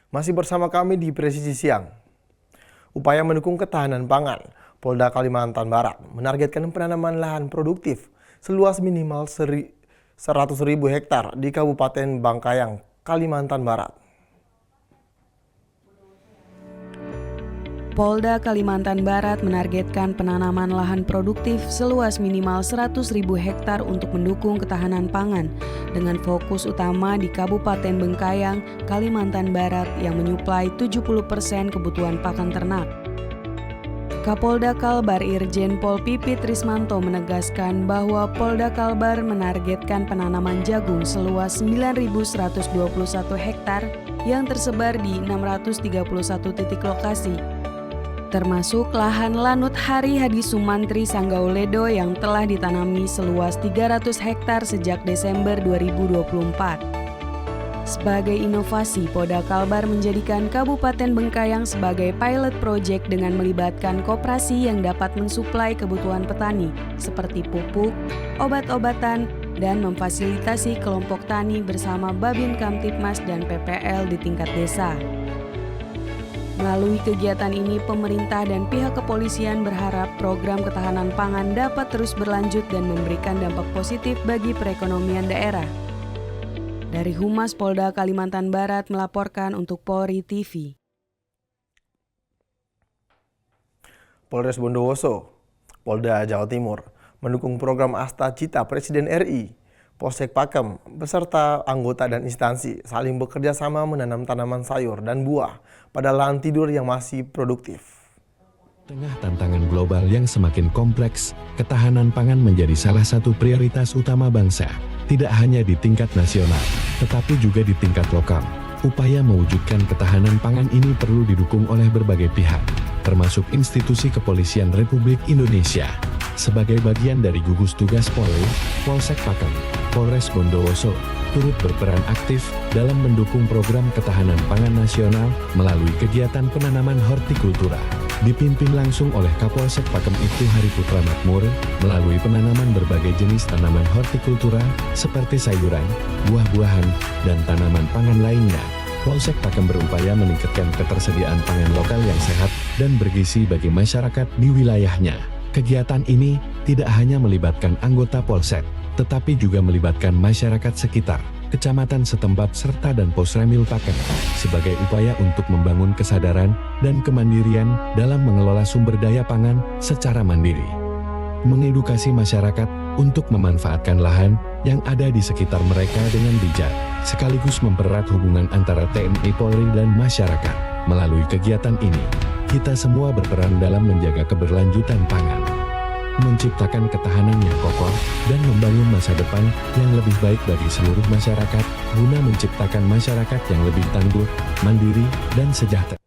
Masih bersama kami di Presisi Siang. Upaya mendukung ketahanan pangan, Polda Kalimantan Barat menargetkan penanaman lahan produktif seluas minimal 100.000 hektar di Kabupaten Bangkayang, Kalimantan Barat. Polda Kalimantan Barat menargetkan penanaman lahan produktif seluas minimal 100.000 hektar untuk mendukung ketahanan pangan dengan fokus utama di Kabupaten Bengkayang, Kalimantan Barat yang menyuplai 70% kebutuhan pakan ternak. Kapolda Kalbar Irjen Pol Pipit Rismanto menegaskan bahwa Polda Kalbar menargetkan penanaman jagung seluas 9.121 hektar yang tersebar di 631 titik lokasi, termasuk lahan lanut Hari Hadi Sumantri Sanggauledo yang telah ditanami seluas 300 hektar sejak Desember 2024. Sebagai inovasi, Polda Kalbar menjadikan Kabupaten Bengkayang sebagai pilot project dengan melibatkan koperasi yang dapat mensuplai kebutuhan petani seperti pupuk, obat-obatan, dan memfasilitasi kelompok tani bersama Babin Kamtibmas dan PPL di tingkat desa. Melalui kegiatan ini, pemerintah dan pihak kepolisian berharap program ketahanan pangan dapat terus berlanjut dan memberikan dampak positif bagi perekonomian daerah. Dari Humas Polda Kalimantan Barat melaporkan untuk Polri TV. Polres Bondowoso, Polda Jawa Timur, mendukung program Asta Cita Presiden RI. Polsek Pakem beserta anggota dan instansi saling bekerja sama menanam tanaman sayur dan buah pada lahan tidur yang masih produktif. Tengah tantangan global yang semakin kompleks, ketahanan pangan menjadi salah satu prioritas utama bangsa, tidak hanya di tingkat nasional, tetapi juga di tingkat lokal. Upaya mewujudkan ketahanan pangan ini perlu didukung oleh berbagai pihak, termasuk institusi Kepolisian Republik Indonesia. Sebagai bagian dari gugus tugas Polri, Polsek Pakem, Polres Bondowoso turut berperan aktif dalam mendukung program ketahanan pangan nasional melalui kegiatan penanaman hortikultura. Dipimpin langsung oleh Kapolsek Pakem Ibtu Hari Putra Makmur melalui penanaman berbagai jenis tanaman hortikultura seperti sayuran, buah-buahan, dan tanaman pangan lainnya. Polsek Pakem berupaya meningkatkan ketersediaan pangan lokal yang sehat dan bergizi bagi masyarakat di wilayahnya. Kegiatan ini tidak hanya melibatkan anggota Polsek, tetapi juga melibatkan masyarakat sekitar, kecamatan setempat serta dan Posramil Pakem sebagai upaya untuk membangun kesadaran dan kemandirian dalam mengelola sumber daya pangan secara mandiri. Mengedukasi masyarakat untuk memanfaatkan lahan yang ada di sekitar mereka dengan bijak, sekaligus mempererat hubungan antara TNI Polri dan masyarakat. Melalui kegiatan ini, kita semua berperan dalam menjaga keberlanjutan pangan, menciptakan ketahanan yang kokoh, dan membangun masa depan yang lebih baik bagi seluruh masyarakat, guna menciptakan masyarakat yang lebih tangguh, mandiri, dan sejahtera.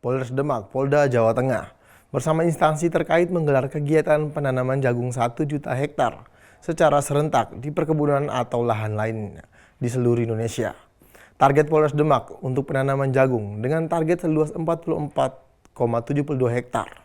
Polres Demak, Polda Jawa Tengah, bersama instansi terkait menggelar kegiatan penanaman jagung 1 juta hektar secara serentak di perkebunan atau lahan lainnya di seluruh Indonesia. Target Polres Demak untuk penanaman jagung dengan target seluas 44,72 hektar.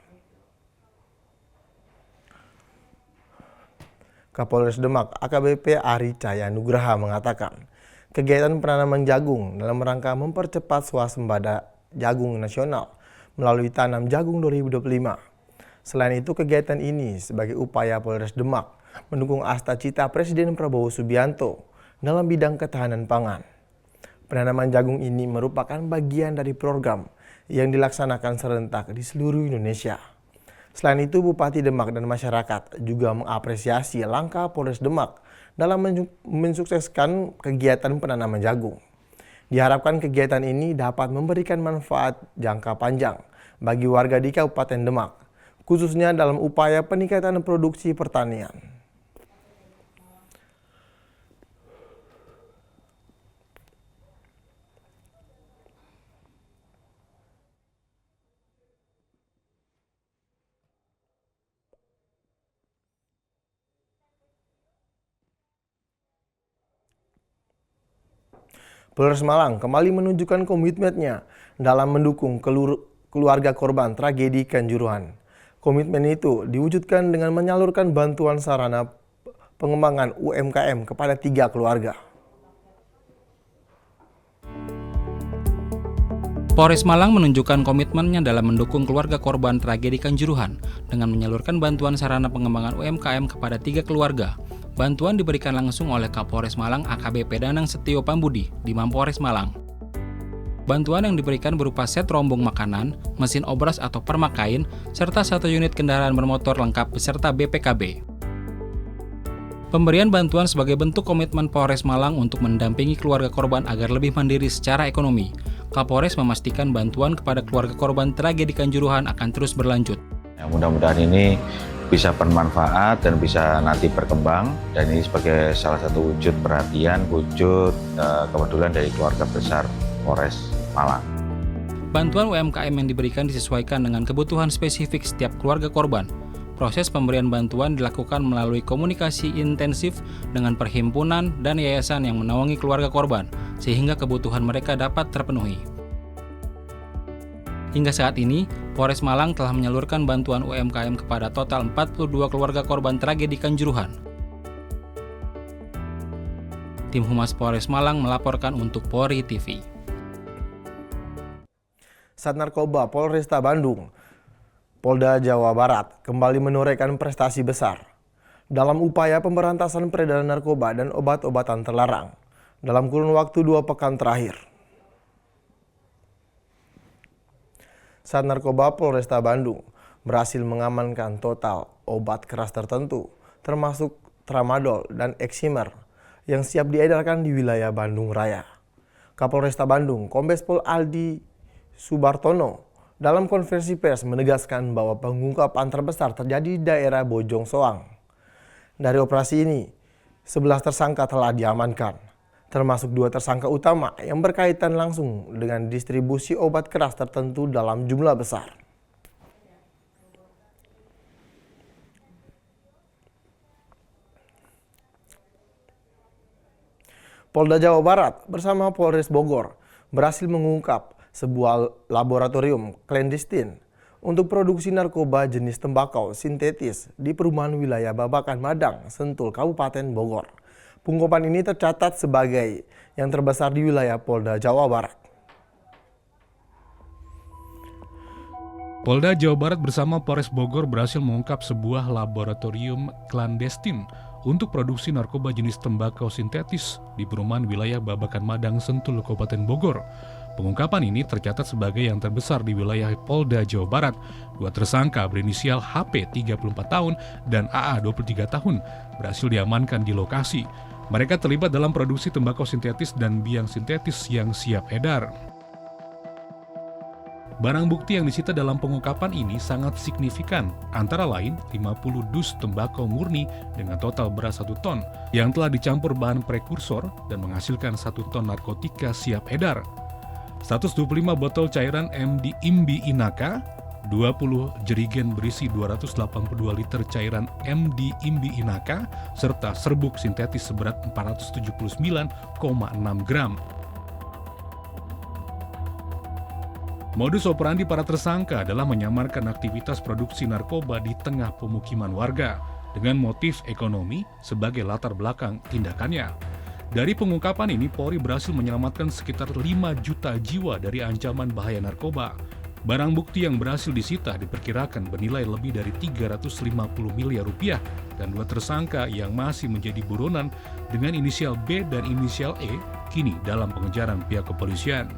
Kapolres Demak AKBP Ari Cahya Nugraha mengatakan, kegiatan penanaman jagung dalam rangka mempercepat swasembada jagung nasional melalui Tanam Jagung 2025. Selain itu, kegiatan ini sebagai upaya Polres Demak mendukung Asta Cita Presiden Prabowo Subianto dalam bidang ketahanan pangan. Penanaman jagung ini merupakan bagian dari program yang dilaksanakan serentak di seluruh Indonesia. Selain itu, Bupati Demak dan masyarakat juga mengapresiasi langkah Polres Demak dalam mensukseskan kegiatan penanaman jagung. Diharapkan kegiatan ini dapat memberikan manfaat jangka panjang bagi warga di Kabupaten Demak, khususnya dalam upaya peningkatan produksi pertanian. Polres Malang kembali menunjukkan komitmennya dalam mendukung keluarga korban tragedi Kanjuruhan. Komitmen itu diwujudkan dengan menyalurkan bantuan sarana pengembangan UMKM kepada 3 keluarga. Polres Malang menunjukkan komitmennya dalam mendukung keluarga korban tragedi Kanjuruhan dengan menyalurkan bantuan sarana pengembangan UMKM kepada 3 keluarga. Bantuan diberikan langsung oleh Kapolres Malang AKBP Danang Setio Pambudi di Mampores Malang. Bantuan yang diberikan berupa set rombong makanan, mesin obras atau permakain, serta 1 unit kendaraan bermotor lengkap beserta BPKB. Pemberian bantuan sebagai bentuk komitmen Polres Malang untuk mendampingi keluarga korban agar lebih mandiri secara ekonomi. Kapolres memastikan bantuan kepada keluarga korban tragedi Kanjuruhan akan terus berlanjut. Ya, mudah-mudahan ini bisa bermanfaat dan bisa nanti berkembang, dan ini sebagai salah satu wujud perhatian, wujud kepedulian dari keluarga besar Polres Malang. Bantuan UMKM yang diberikan disesuaikan dengan kebutuhan spesifik setiap keluarga korban. Proses pemberian bantuan dilakukan melalui komunikasi intensif dengan perhimpunan dan yayasan yang menaungi keluarga korban, sehingga kebutuhan mereka dapat terpenuhi. Hingga saat ini, Polres Malang telah menyalurkan bantuan UMKM kepada total 42 keluarga korban tragedi Kanjuruhan. Tim Humas Polres Malang melaporkan untuk Polri TV. Sat Narkoba Polresta Bandung, Polda Jawa Barat kembali menorehkan prestasi besar dalam upaya pemberantasan peredaran narkoba dan obat-obatan terlarang dalam kurun waktu 2 pekan terakhir. Sat Narkoba Polresta Bandung berhasil mengamankan total obat keras tertentu, termasuk tramadol dan eksimer yang siap diedarkan di wilayah Bandung Raya. Kapolresta Bandung, Kombes Pol Aldi Subartono, dalam konferensi pers menegaskan bahwa pengungkapan terbesar terjadi di daerah Bojong Soang. Dari operasi ini, 11 tersangka telah diamankan, termasuk 2 tersangka utama yang berkaitan langsung dengan distribusi obat keras tertentu dalam jumlah besar. Polda Jawa Barat bersama Polres Bogor berhasil mengungkap sebuah laboratorium clandestine untuk produksi narkoba jenis tembakau sintetis di perumahan wilayah Babakan Madang, Sentul, Kabupaten Bogor. Pengungkapan ini tercatat sebagai yang terbesar di wilayah Polda Jawa Barat. Polda Jawa Barat bersama Polres Bogor berhasil mengungkap sebuah laboratorium clandestine untuk produksi narkoba jenis tembakau sintetis di perumahan wilayah Babakan Madang, Sentul, Kabupaten Bogor. Pengungkapan ini tercatat sebagai yang terbesar di wilayah Polda Jawa Barat. 2 tersangka berinisial HP 34 tahun dan AA 23 tahun berhasil diamankan di lokasi. Mereka terlibat dalam produksi tembakau sintetis dan biang sintetis yang siap edar. Barang bukti yang disita dalam pengungkapan ini sangat signifikan, antara lain 50 dus tembakau murni dengan total beras 1 ton yang telah dicampur bahan prekursor dan menghasilkan 1 ton narkotika siap edar. 125 botol cairan MD Imbi Inaka, 20 jerigen berisi 282 liter cairan MD Imbi Inaka, serta serbuk sintetis seberat 479,6 gram. Modus operandi para tersangka adalah menyamarkan aktivitas produksi narkoba di tengah pemukiman warga dengan motif ekonomi sebagai latar belakang tindakannya. Dari pengungkapan ini, Polri berhasil menyelamatkan sekitar 5 juta jiwa dari ancaman bahaya narkoba. Barang bukti yang berhasil disita diperkirakan bernilai lebih dari 350 miliar rupiah dan 2 tersangka yang masih menjadi buronan dengan inisial B dan inisial E kini dalam pengejaran pihak kepolisian.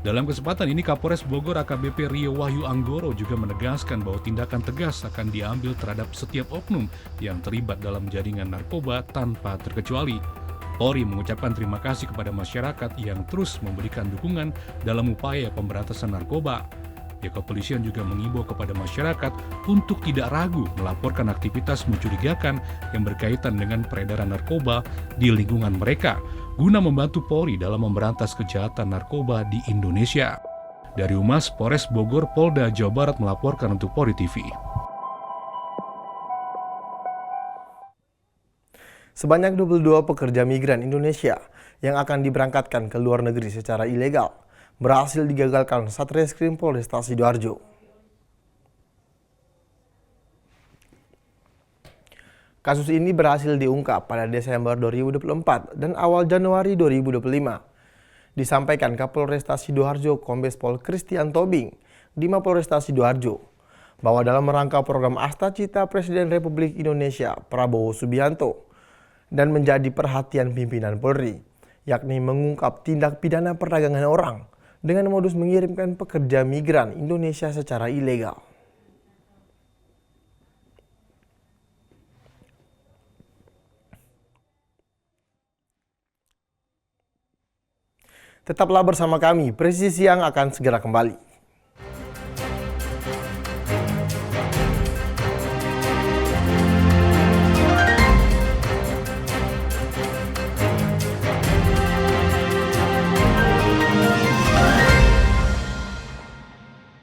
Dalam kesempatan ini, Kapolres Bogor AKBP Rio Wahyu Anggoro juga menegaskan bahwa tindakan tegas akan diambil terhadap setiap oknum yang terlibat dalam jaringan narkoba tanpa terkecuali. Polri mengucapkan terima kasih kepada masyarakat yang terus memberikan dukungan dalam upaya pemberantasan narkoba. Pihak kepolisian juga mengimbau kepada masyarakat untuk tidak ragu melaporkan aktivitas mencurigakan yang berkaitan dengan peredaran narkoba di lingkungan mereka, guna membantu Polri dalam memberantas kejahatan narkoba di Indonesia. Dari Humas Polres Bogor, Polda Jawa Barat melaporkan untuk Polri TV. Sebanyak 22 pekerja migran Indonesia yang akan diberangkatkan ke luar negeri secara ilegal berhasil digagalkan Satreskrim Polresta Sidoarjo. Kasus ini berhasil diungkap pada Desember 2024 dan awal Januari 2025. disampaikan Kapolresta Sidoarjo Kombes Pol Christian Tobing di Mapolresta Sidoarjo bahwa dalam rangka program Astacita Presiden Republik Indonesia Prabowo Subianto dan menjadi perhatian pimpinan Polri, yakni mengungkap tindak pidana perdagangan orang dengan modus mengirimkan pekerja migran Indonesia secara ilegal. Tetaplah bersama kami, Presisi Siang akan segera kembali.